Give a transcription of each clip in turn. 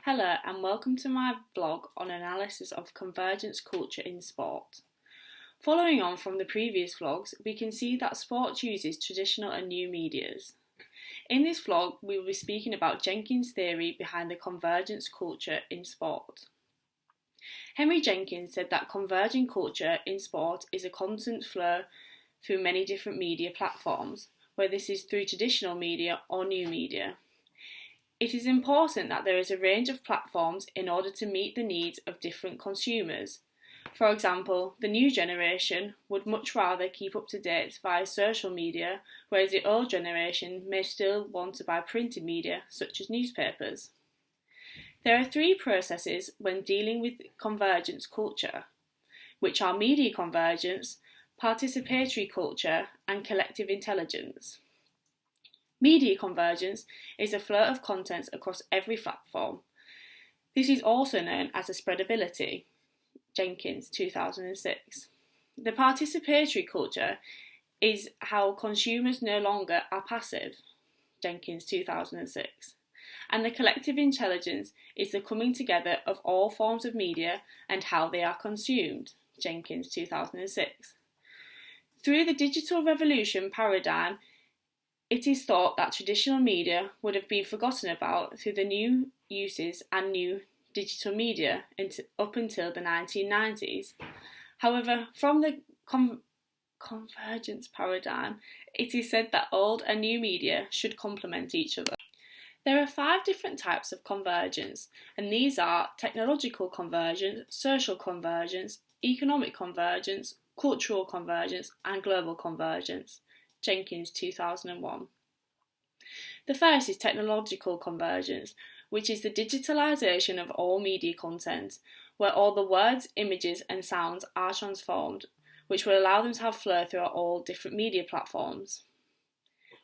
Hello and welcome to my blog on analysis of convergence culture in sport. Following on from the previous vlogs, we can see that sport uses traditional and new medias. In this vlog, we will be speaking about Jenkins' theory behind the convergence culture in sport. Henry Jenkins said that convergent culture in sport is a constant flow through many different media platforms, whether this is through traditional media or new media. It is important that there is a range of platforms in order to meet the needs of different consumers. For example, the new generation would much rather keep up to date via social media, whereas the old generation may still want to buy printed media, such as newspapers. There are three processes when dealing with convergence culture, which are media convergence, participatory culture, and collective intelligence. Media convergence is a flow of content across every platform. This is also known as a spreadability. Jenkins, 2006. The participatory culture is how consumers no longer are passive. Jenkins, 2006. And the collective intelligence is the coming together of all forms of media and how they are consumed. Jenkins, 2006. Through the digital revolution paradigm, it is thought that traditional media would have been forgotten about through the new uses and new digital media up until the 1990s. However, from the convergence paradigm, it is said that old and new media should complement each other. There are 5 different types of convergence, and these are technological convergence, social convergence, economic convergence, cultural convergence, and global convergence. Jenkins, 2001. The first is technological convergence, which is the digitalisation of all media content, where all the words, images and sounds are transformed, which will allow them to have flow throughout all different media platforms.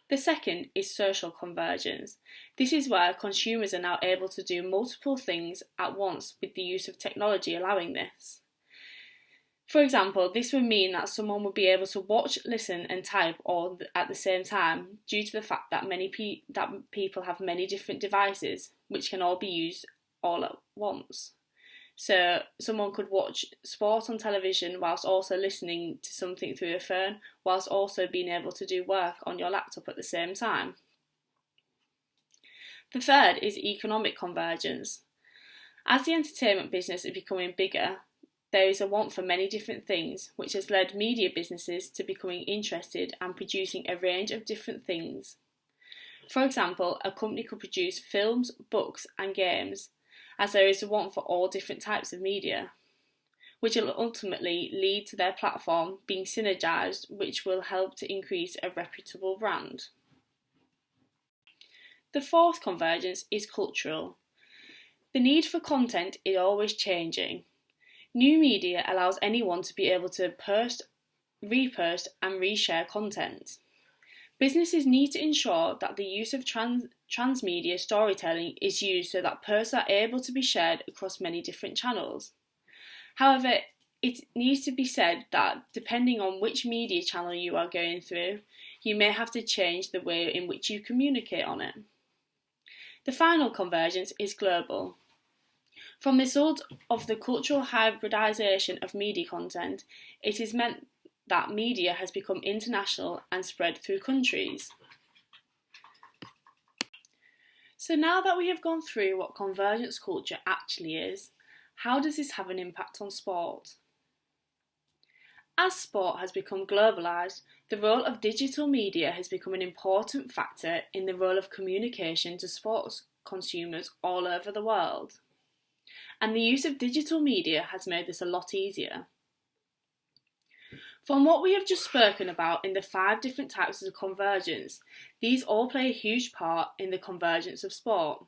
The second is social convergence. This is where consumers are now able to do multiple things at once with the use of technology allowing this. For example, this would mean that someone would be able to watch, listen and type all at the same time due to the fact that people have many different devices which can all be used all at once. So someone could watch sport on television whilst also listening to something through a phone, whilst also being able to do work on your laptop at the same time. The third is economic convergence. As the entertainment business is becoming bigger, there is a want for many different things, which has led media businesses to becoming interested and producing a range of different things. For example, a company could produce films, books and games, as there is a want for all different types of media, which will ultimately lead to their platform being synergised, which will help to increase a reputable brand. The fourth convergence is cultural. The need for content is always changing. New media allows anyone to be able to post, repost and reshare content. Businesses need to ensure that the use of transmedia storytelling is used so that posts are able to be shared across many different channels. However, it needs to be said that depending on which media channel you are going through, you may have to change the way in which you communicate on it. The final convergence is global. From the result of the cultural hybridisation of media content, it is meant that media has become international and spread through countries. So now that we have gone through what convergence culture actually is, how does this have an impact on sport? As sport has become globalised, the role of digital media has become an important factor in the role of communication to sports consumers all over the world. And the use of digital media has made this a lot easier. From what we have just spoken about in the 5 different types of convergence, these all play a huge part in the convergence of sport.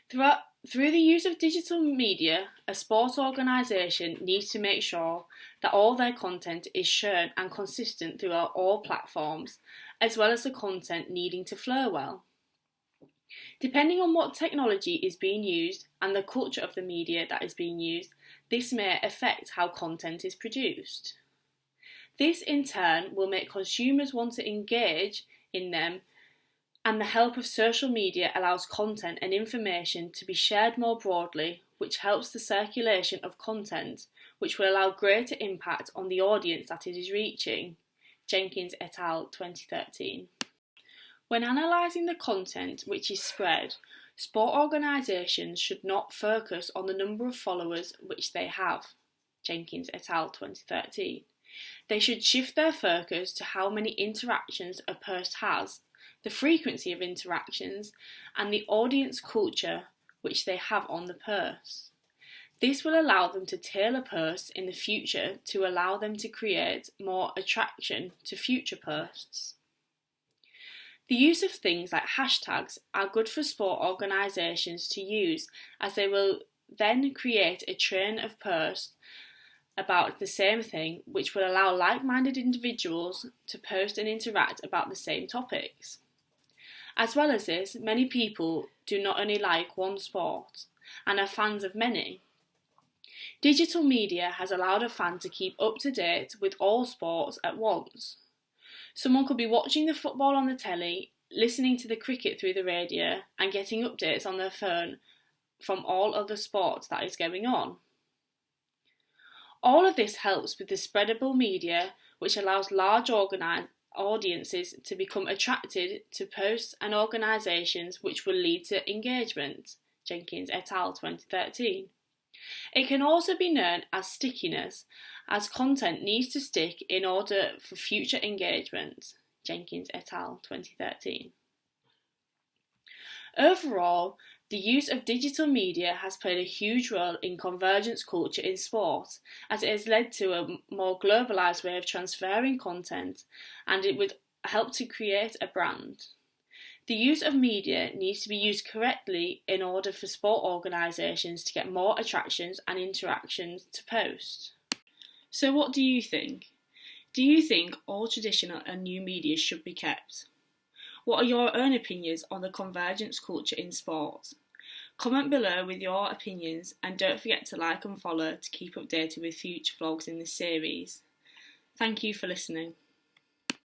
Through the use of digital media, a sports organisation needs to make sure that all their content is shown and consistent throughout all platforms, as well as the content needing to flow well. Depending on what technology is being used and the culture of the media that is being used, this may affect how content is produced. This in turn will make consumers want to engage in them and the help of social media allows content and information to be shared more broadly, which helps the circulation of content, which will allow greater impact on the audience that it is reaching. Jenkins et al. 2013. When analysing the content which is spread, sport organisations should not focus on the number of followers which they have. Jenkins et al. 2013. They should shift their focus to how many interactions a post has, the frequency of interactions, and the audience culture which they have on the post. This will allow them to tailor posts in the future to allow them to create more attraction to future posts. The use of things like hashtags are good for sport organisations to use, as they will then create a train of posts about the same thing, which will allow like-minded individuals to post and interact about the same topics. As well as this, many people do not only like one sport and are fans of many. Digital media has allowed a fan to keep up to date with all sports at once. Someone could be watching the football on the telly, listening to the cricket through the radio, and getting updates on their phone from all other sports that is going on. All of this helps with the spreadable media, which allows large audiences to become attracted to posts and organisations, which will lead to engagement. Jenkins et al. 2013. It can also be known as stickiness, as content needs to stick in order for future engagement. Jenkins et al. 2013. Overall, the use of digital media has played a huge role in convergence culture in sport, as it has led to a more globalised way of transferring content, and it would help to create a brand. The use of media needs to be used correctly in order for sport organisations to get more attractions and interactions to post. So what do you think? Do you think all traditional and new media should be kept? What are your own opinions on the convergence culture in sport? Comment below with your opinions, and don't forget to like and follow to keep updated with future vlogs in this series. Thank you for listening.